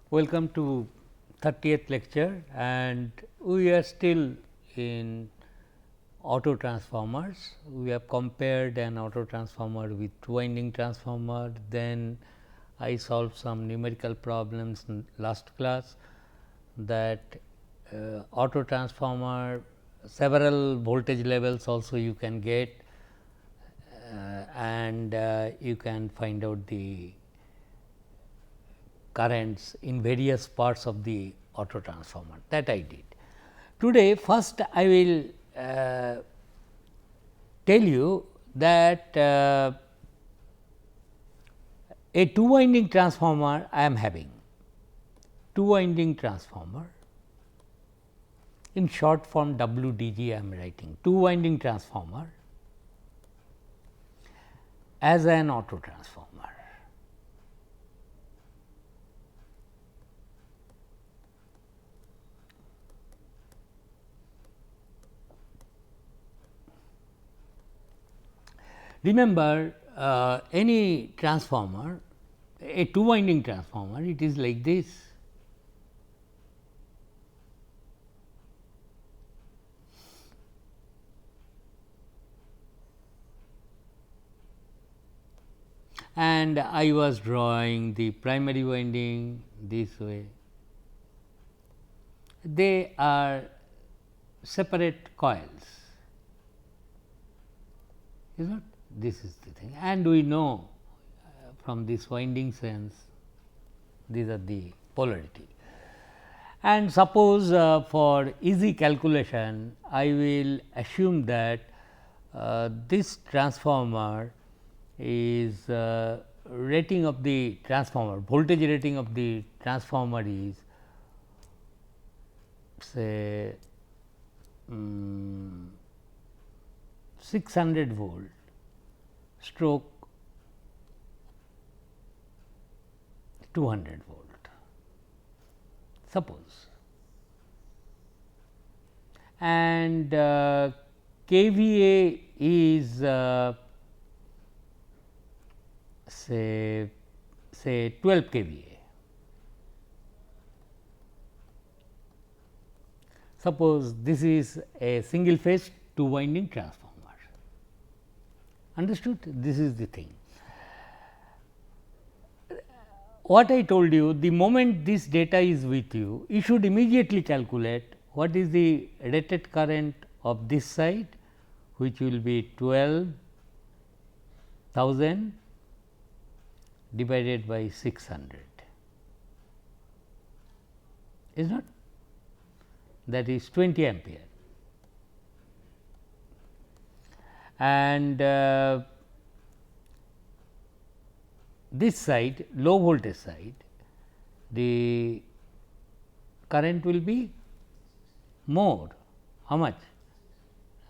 Welcome to 30th lecture, and we are still in auto transformers. We have compared an auto transformer with two winding transformer, then I solved some numerical problems in last class that auto transformer several voltage levels also you can get and you can find out the currents in various parts of the auto transformer, that I did. Today first I will tell you that a two winding transformer I am having, two winding transformer, in short form WDG I am writing, two winding transformer as an auto transformer. Remember any transformer, a two winding transformer, it is like this. And I was drawing the primary winding this way. They are separate coils, is not? This is the thing, and we know from this winding sense these are the polarity. And suppose for easy calculation I will assume that this transformer is rating of the transformer, voltage rating of the transformer is say 600 volt stroke 200 volt, suppose, and kVA is say 12 kVA. Suppose this is a single phase two winding transformer. Understood? This is the thing. What I told you, the moment this data is with you, you should immediately calculate what is the rated current of this side, which will be 12,000 divided by 600, is not? That is 20 ampere. And this side, low voltage side, the current will be more. How much?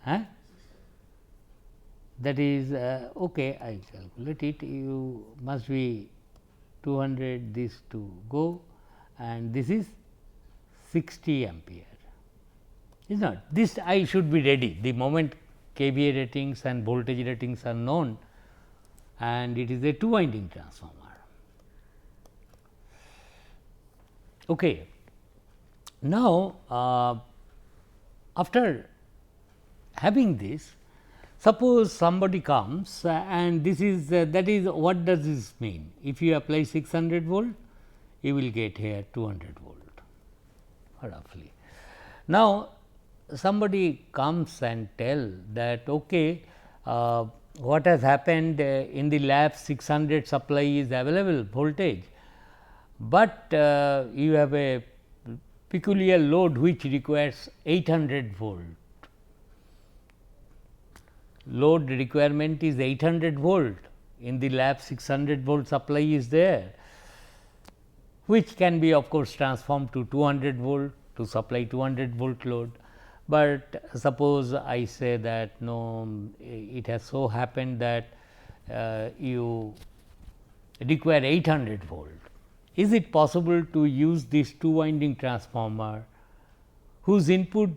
Huh? That is okay, I calculate it. You must be 200, this to go, and this is 60 ampere. Is not? This I should be ready the moment kVA ratings and voltage ratings are known, and it is a two winding transformer. Okay. Now, after having this, suppose somebody comes and this is that is what does this mean? If you apply 600 volt, you will get here 200 volt roughly. Now, somebody comes and tell that okay, what has happened in the lab 600 supply is available voltage, but you have a peculiar load which requires 800 volt. Load requirement is 800 volt, in the lab 600 volt supply is there, which can be of course transformed to 200 volt to supply 200 volt load. But suppose I say that no, it has so happened that you require 800 volt. Is it possible to use this two winding transformer whose input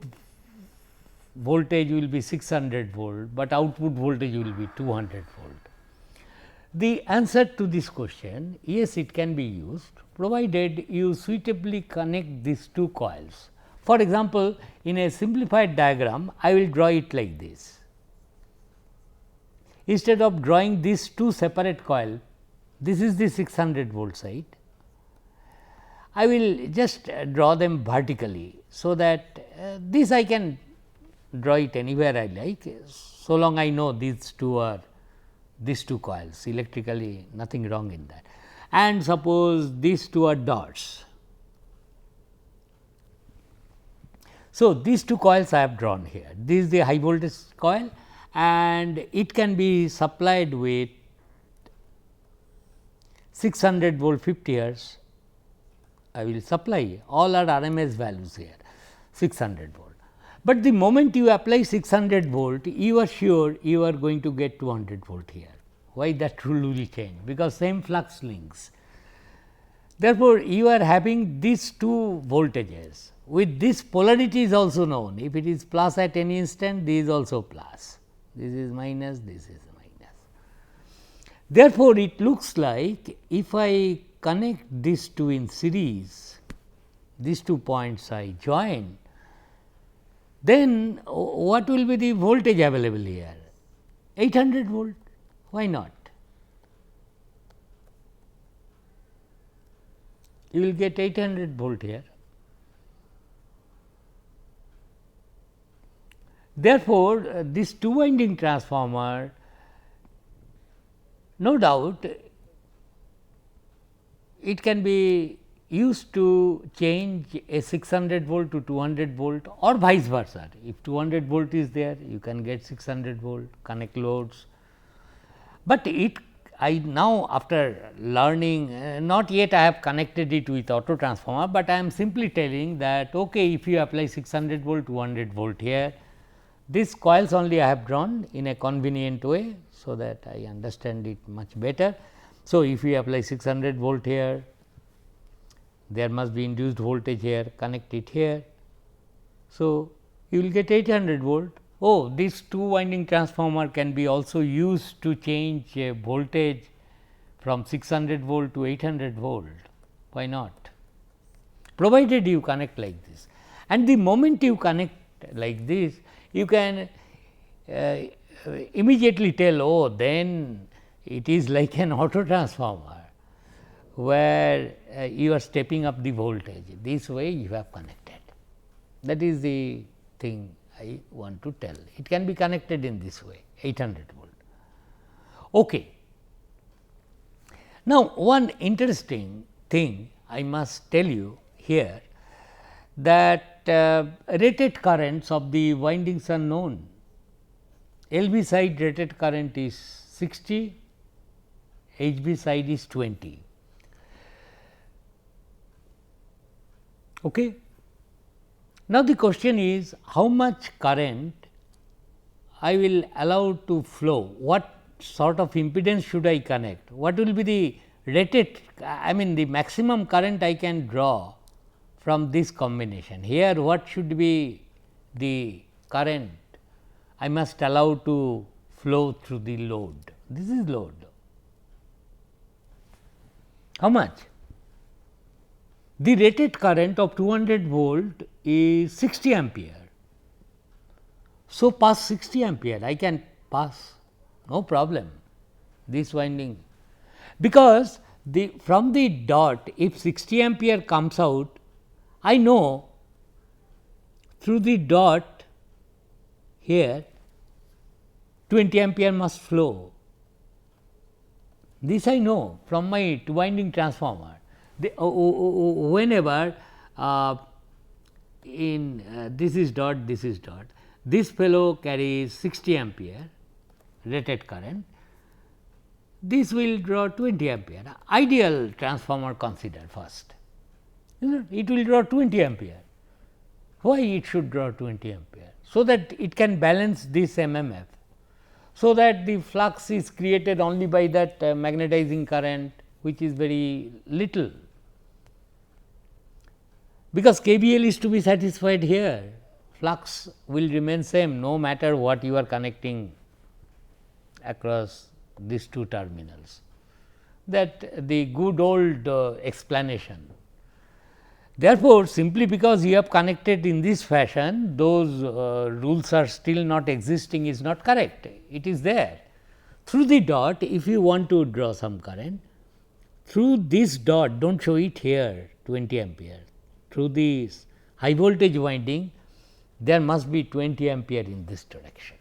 voltage will be 600 volt, but output voltage will be 200 volt? The answer to this question, yes, it can be used provided you suitably connect these two coils. For example, in a simplified diagram, I will draw it like this. Instead of drawing these two separate coil, this is the 600 volt side. I will just draw them vertically, so that this I can draw it anywhere I like, so long I know these two are these two coils, electrically nothing wrong in that. And suppose these two are dots. So, these two coils I have drawn here. This is the high voltage coil and it can be supplied with 600 volt 50 hertz. I will supply all are RMS values here 600 volt. But the moment you apply 600 volt, you are sure you are going to get 200 volt here. Why that rule will change? Because same flux links. Therefore, you are having these two voltages with this polarity is also known. If it is plus at any instant, this is also plus, this is minus, this is minus. Therefore, it looks like if I connect these two in series, these 2 points I join, then what will be the voltage available here? 800 volt. Why not? You will get 800 volt here. Therefore, this two winding transformer, no doubt it can be used to change a 600 volt to 200 volt or vice versa. If 200 volt is there, you can get 600 volt, connect loads. But it I now after learning, not yet I have connected it with auto transformer, but I am simply telling that okay, if you apply 600 volt, 200 volt here, these coils only I have drawn in a convenient way, so that I understand it much better. So, if you apply 600 volt here, there must be induced voltage here, connect it here. So, you will get 800 volt. Oh, this two winding transformer can be also used to change voltage from 600 volt to 800 volt. Why not? Provided you connect like this, and the moment you connect like this, you can immediately tell, oh, then it is like an auto transformer, where you are stepping up the voltage. This way you have connected. That is the thing I want to tell. It can be connected in this way, 800 volt. Okay. Now, one interesting thing I must tell you here, that rated currents of the windings are known. LV side rated current is 60, HV side is 20. Okay. Now, the question is how much current I will allow to flow, what sort of impedance should I connect, what will be the rated, I mean the maximum current I can draw from this combination. Here what should be the current I must allow to flow through the load. This is load. How much? The rated current of 200 volt is 60 ampere. So, pass 60 ampere I can pass, no problem, this winding, because the from the dot if 60 ampere comes out, I know through the dot here 20 ampere must flow. This I know from my two winding transformer. Whenever this is dot, this fellow carries 60 ampere rated current, this will draw 20 ampere. Ideal transformer consider first, it will draw 20 ampere. Why it should draw 20 ampere? So that it can balance this MMF, so that the flux is created only by that magnetizing current, which is very little, because KVL is to be satisfied here, flux will remain same no matter what you are connecting across these two terminals. that the good old explanation. Therefore, simply because you have connected in this fashion, those rules are still not existing is not correct. It is there. Through the dot, if you want to draw some current, through this dot, do not show it here 20 ampere. Through this high voltage winding, there must be 20 ampere in this direction.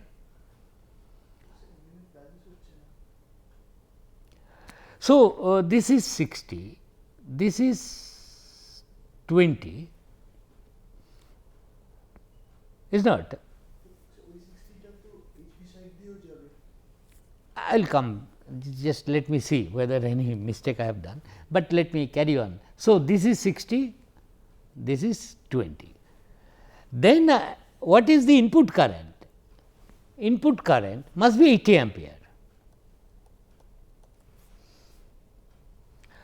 So, this is 60, this is 20, is not. I will come, just let me see whether any mistake I have done, but let me carry on. So, this is 60, this is 20. Then what is the input current? Input current must be 80 ampere.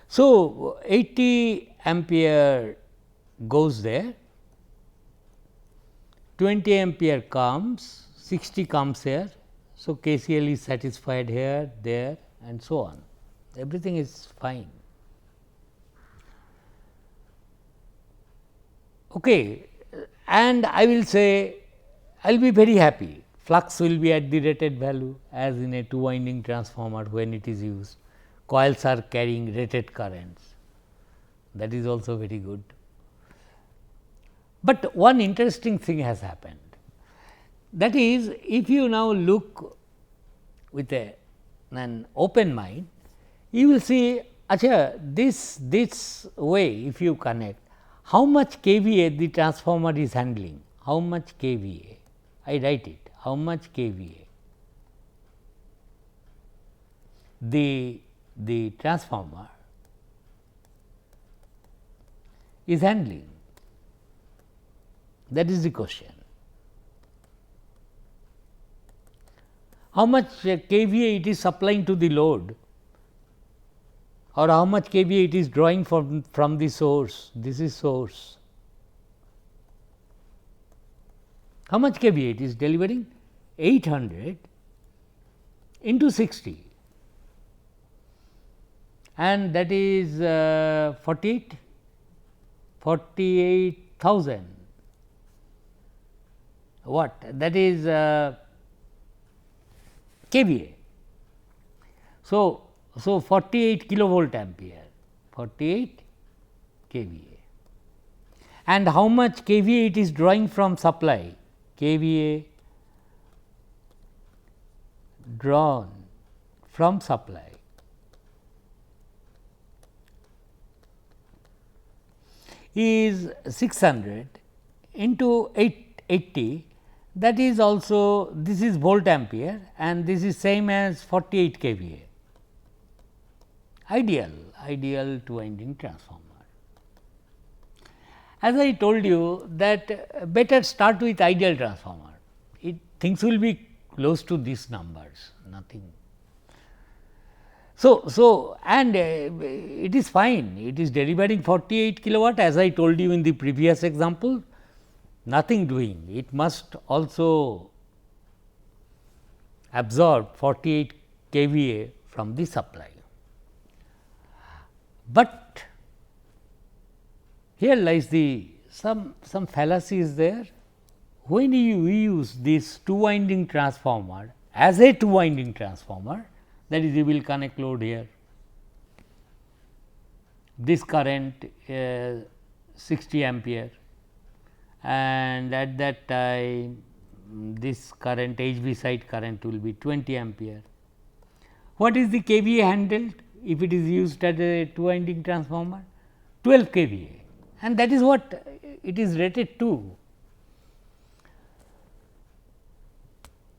So, 80 ampere goes there, 20 ampere comes, 60 comes here. So, KCL is satisfied here, there and so on, everything is fine. Okay. And I will say I will be very happy, flux will be at the rated value as in a 2 winding transformer when it is used, coils are carrying rated currents, that is also very good. But one interesting thing has happened, that is if you now look with an open mind, you will see this way if you connect, how much kVA the transformer is handling, how much kVA, I write it, how much kVA the transformer is handling, that is the question. How much kVA it is supplying to the load, or how much kVA it is drawing from the source, this is source. How much kVA it is delivering? 800 into 60, and that is 48,000 watt, that is kVA. So, 48 kilovolt ampere, 48 kVA, and how much kVA it is drawing from supply, kVA drawn from supply is 600 into 880, that is also, this is volt ampere and this is same as 48 kVA, ideal 2 winding transformer. As I told you that better start with ideal transformer, things will be close to these numbers, nothing. So and it is fine, it is delivering 48 kilowatt as I told you in the previous example, nothing doing, it must also absorb 48 kVA from the supply. But here lies the some fallacy is there. When you use this 2 winding transformer as a 2 winding transformer, that is you will connect load here, this current 60 ampere, and at that time this current HV side current will be 20 ampere. What is the kVA handled if it is used as a 2 winding transformer? 12 kVA, and that is what it is rated to.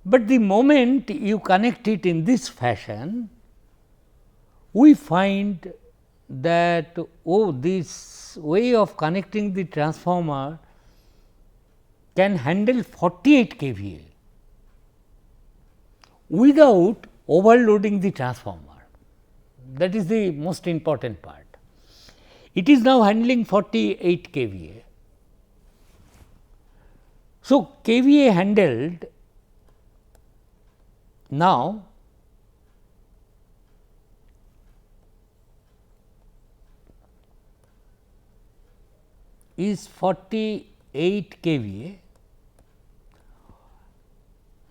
But the moment you connect it in this fashion, we find that this way of connecting the transformer can handle 48 kVA without overloading the transformer. That is the most important part. It is now handling 48 kVA. So, kVA handled now is 48 kVA,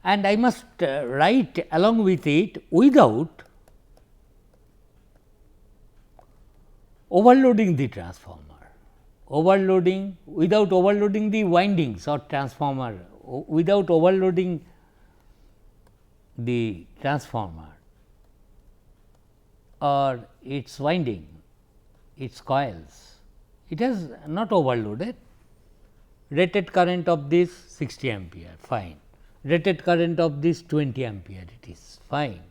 and I must write along with it without overloading the transformer, without overloading the windings or transformer, without overloading the transformer or its winding, its coils. It has not overloaded. Rated current of this 60 ampere, fine. Rated current of this 20 ampere, it is fine.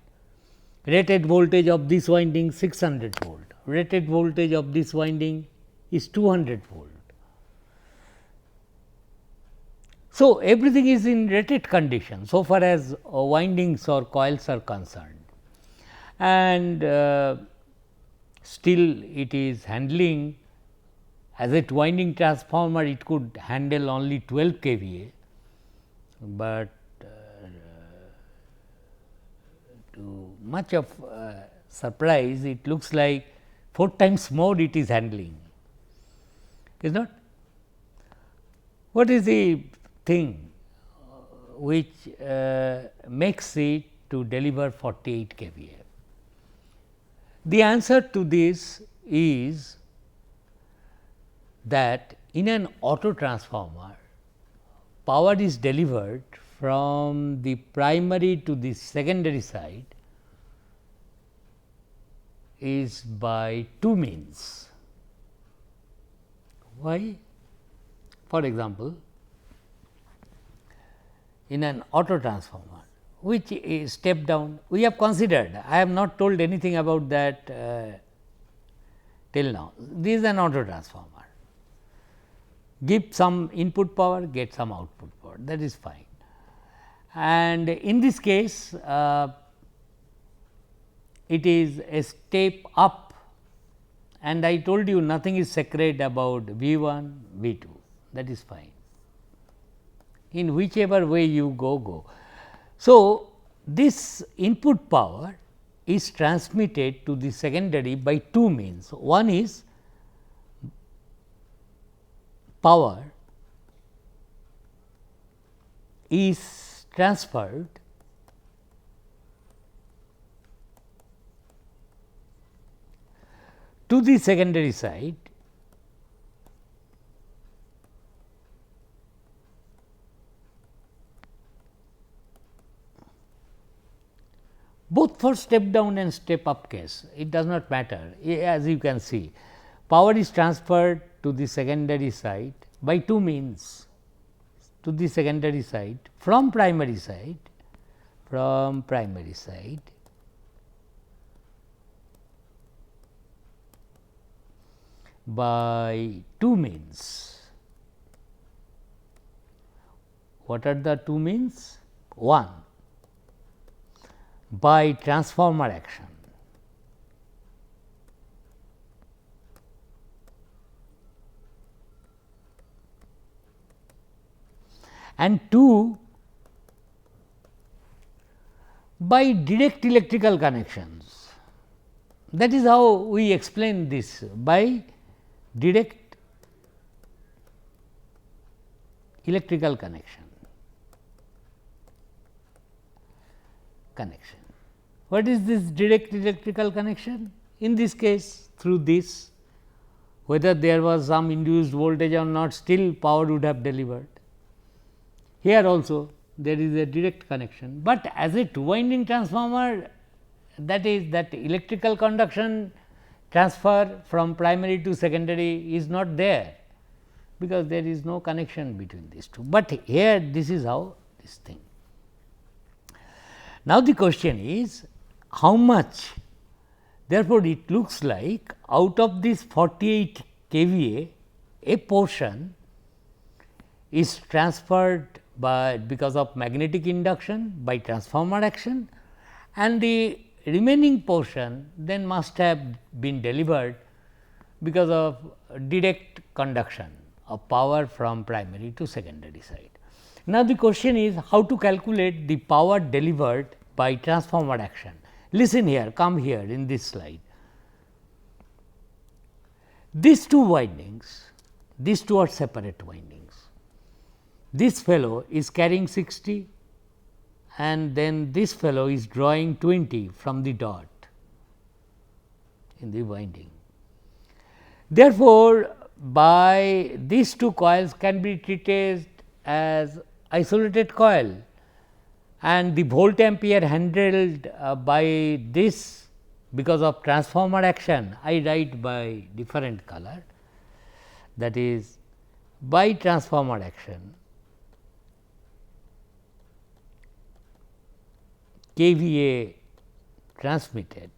Rated voltage of this winding 600 volt, rated voltage of this winding is 200 volt. So, everything is in rated condition so far as windings or coils are concerned, and still it is handling as a winding transformer. It could handle only 12 kVA, but to much of surprise it looks like 4 times more it is handling, is not. What is the thing which makes it to deliver 48 kVA? The answer to this is that in an auto transformer, power is delivered from the primary to the secondary side is by two means. Why? For example, in an auto transformer, which is step down, we have considered, I have not told anything about that till now. This is an auto transformer. Give some input power, get some output power, that is fine. And in this case, it is a step up, and I told you nothing is sacred about V 1, V 2, that is fine. In whichever way you go. So, this input power is transmitted to the secondary by two means. One is power is transferred to the secondary side both for step down and step up case. It does not matter, as you can see, power is transferred to the secondary side by two means, to the secondary side from primary side, by two means. What are the two means? One, by transformer action, and two, by direct electrical connections. That is how we explain this, by direct electrical connection. What is this direct electrical connection? In this case, through this, whether there was some induced voltage or not, still power would have delivered. Here also there is a direct connection, but as a two winding transformer, that is that electrical conduction transfer from primary to secondary is not there, because there is no connection between these two, but here this is how this thing. Now, the question is how much, therefore, it looks like out of this 48 kVA, a portion is transferred by because of magnetic induction by transformer action, and the remaining portion then must have been delivered because of direct conduction of power from primary to secondary side. Now, the question is how to calculate the power delivered by transformer action. Listen here, come here in this slide. These two windings these two are separate windings. This fellow is carrying 60 and then this fellow is drawing 20 from the dot in the winding. Therefore, by these two coils can be treated as isolated coil, and the volt ampere handled by this because of transformer action I write by different color, that is by transformer action kVA transmitted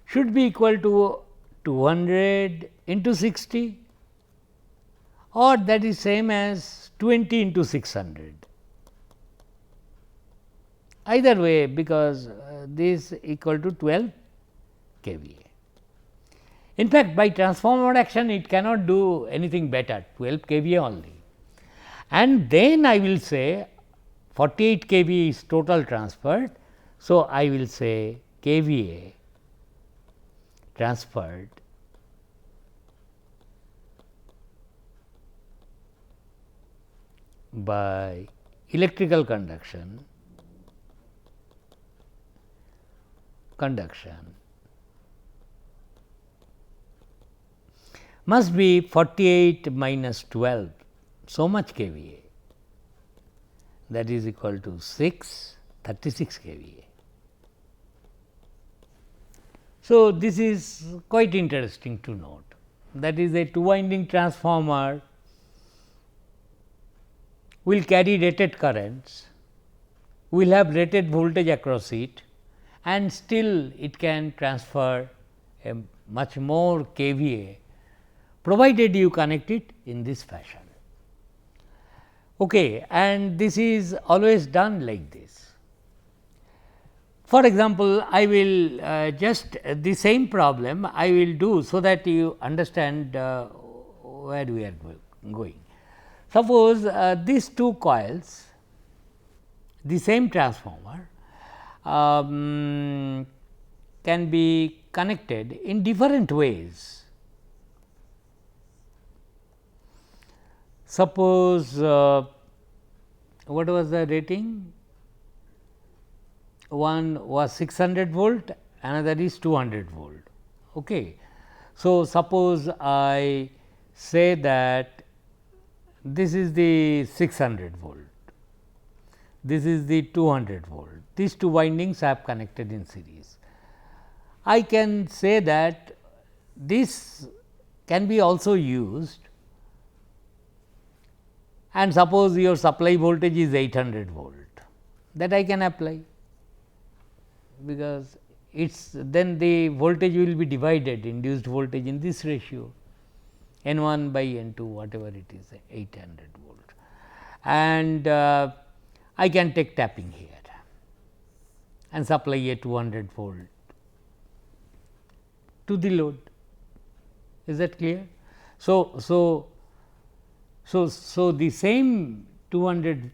should be equal to 200 into 60 or that is same as 20 into 600. Either way, because this equal to 12 kVA. In fact, by transformer action it cannot do anything better, 12 kVA only. And then I will say 48 kV is total transferred. So, I will say kVA transferred by electrical conduction must be 48 minus 12, so much kVA, that is equal to 36 kVA. So, this is quite interesting to note, that is a two winding transformer will carry rated currents, will have rated voltage across it, and still it can transfer a much more kVA provided you connect it in this fashion. Okay, and this is always done like this. For example, I will just the same problem I will do so that you understand where we are going. Suppose these two coils, the same transformer can be connected in different ways. Suppose what was the rating? One was 600 volt, another is 200 volt. Okay. So, suppose I say that this is the 600 volt, this is the 200 volt, these two windings I have connected in series. I can say that this can be also used, and suppose your supply voltage is 800 volt, that I can apply, because it's then the voltage will be divided, induced voltage in this ratio N 1 by N 2, whatever it is, 800 volt, and I can take tapping here and supply a 200 volt to the load. Is that clear? So the same 200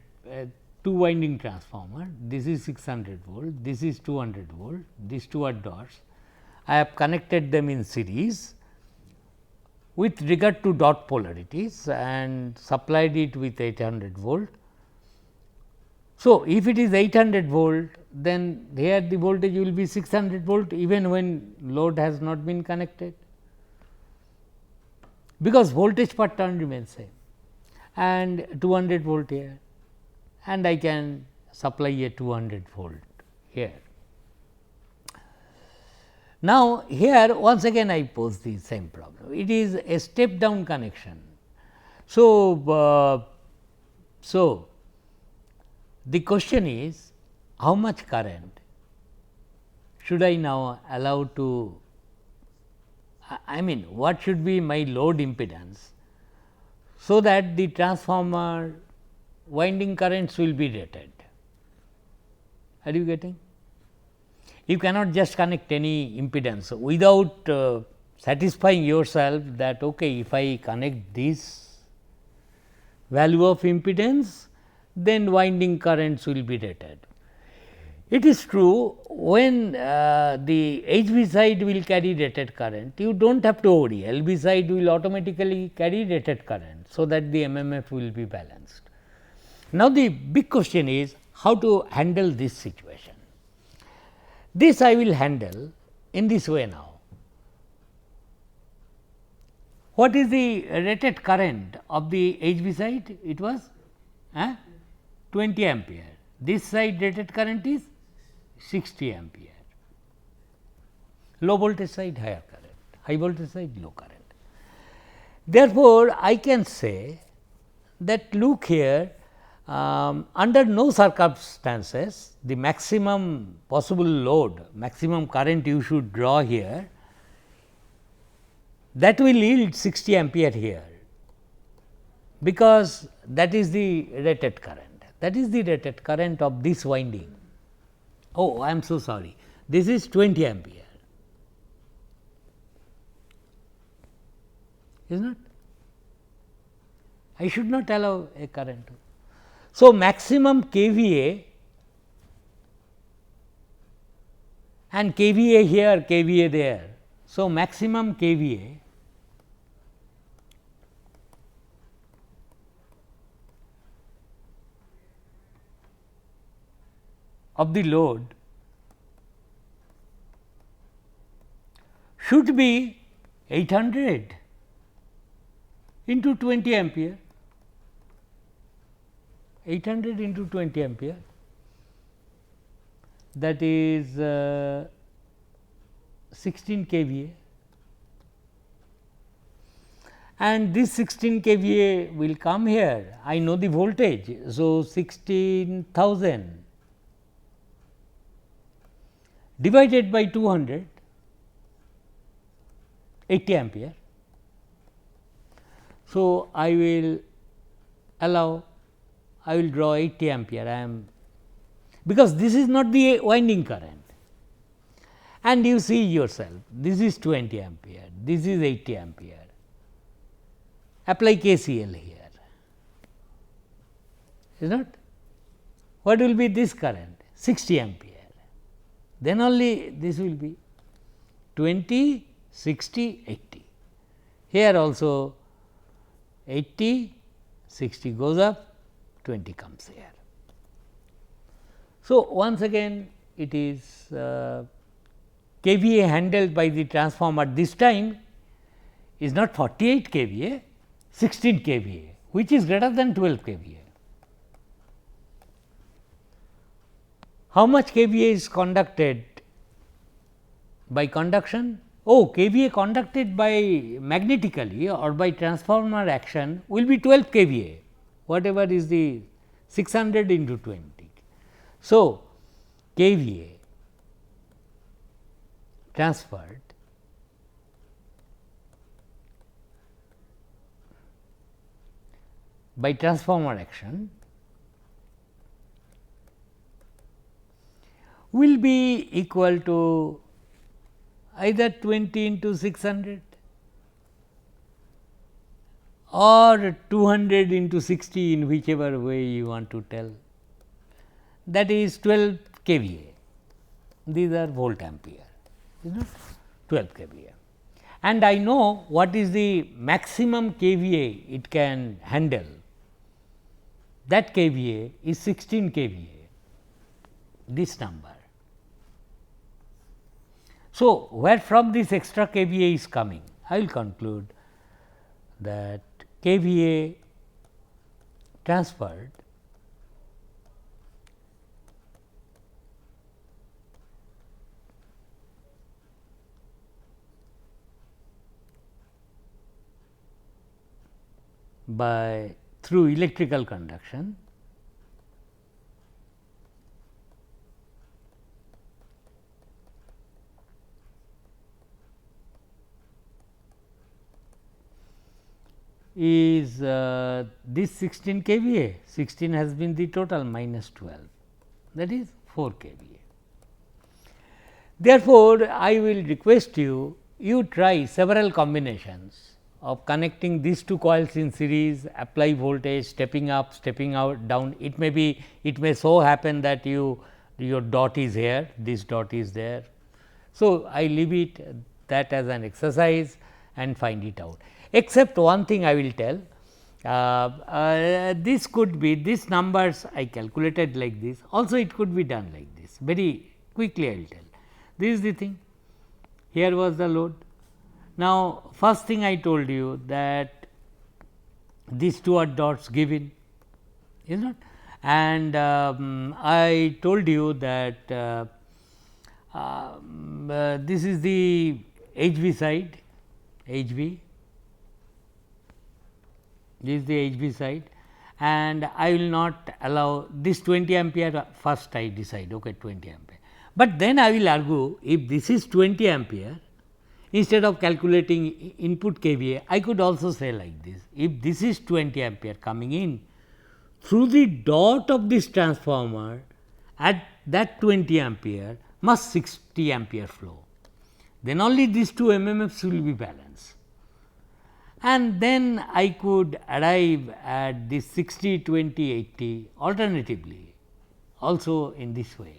two winding transformer, this is 600 volt, this is 200 volt, these two are dots. I have connected them in series with regard to dot polarities and supplied it with 800 volt. So, if it is 800 volt, then here the voltage will be 600 volt even when load has not been connected, because voltage per turn remains same, and 200 volt here, and I can supply a 200 volt here. Now, here once again I pose the same problem. It is a step down connection. So, the question is how much current should I now allow to, I mean what should be my load impedance, so that the transformer winding currents will be rated. Are you getting? You cannot just connect any impedance without satisfying yourself that okay, if I connect this value of impedance, then winding currents will be rated. It is true, when the HV side will carry rated current, you do not have to worry, LV side will automatically carry rated current. So, that the MMF will be balanced. Now, the big question is how to handle this situation. This I will handle in this way now. What is the rated current of the HV side? It was 20 ampere. This side rated current is 60 ampere. Low voltage side higher current, high voltage side low current. Therefore, I can say that look here, under no circumstances the maximum possible load, maximum current you should draw here, that will yield 60 ampere here, because that is the rated current, that is the rated current of this winding. Oh, I am so sorry, this is 20 ampere, is not? I should not allow a current. So, maximum kVA and kVA here, kVA there. So, maximum kVA of the load should be 800 into 20 ampere, 800 into 20 ampere, that is 16 kVA, and this 16 kVA will come here. I know the voltage. So, 16,000 divided by 200, 80 ampere. So, I will allow, I will draw 80 ampere, I am, because this is not the winding current, and you see yourself, this is 20 ampere, this is 80 ampere, apply KCL here, is not? What will be this current? 60 ampere, then only this will be 20, 60, 80. Here also 80, 60 goes up, 20 comes here. So, once again it is kVA handled by the transformer this time is not 48 kVA, 16 kVA, which is greater than 12 kVA. How much kVA is conducted by conduction? Oh, kVA conducted by magnetically or by transformer action will be 12 kVA, whatever is the 600 into 20. So, kVA transferred by transformer action will be equal to either 20 into 600 or 200 into 60, in whichever way you want to tell, that is 12 kVA. These are volt ampere, is not 12 kVA. And I know what is the maximum kVA it can handle, that kVA is 16 kVA, this number. So, where from this extra kVA is coming? I will conclude that kVA transferred by through electrical conduction is this 16 kVA, 16 has been the total minus 12, that is 4 kVA. Therefore, I will request you, you try several combinations of connecting these two coils in series, apply voltage, stepping up, stepping out down. It may be, it may so happen that you your dot is here, this dot is there. So, I leave it that as an exercise and find it out. Except one thing I will tell, this could be, these numbers I calculated like this, also it could be done like this, very quickly I will tell. This is the thing, here was the load. Now, first thing I told you that these two are dots given, is not, and I told you that this is the HV side, HV, this is the HV side, and I will not allow this 20 ampere first I decide, okay, 20 ampere. But then I will argue, if this is 20 ampere, instead of calculating input KVA, I could also say like this, if this is 20 ampere coming in through the dot of this transformer, at that 20 ampere must 60 ampere flow, then only these two MMFs will be balanced. And then I could arrive at this 60, 20, 80 alternatively also in this way.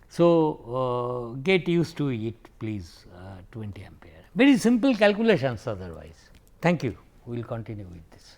So, get used to it please, 20 ampere, very simple calculations otherwise. Thank you, we will continue with this.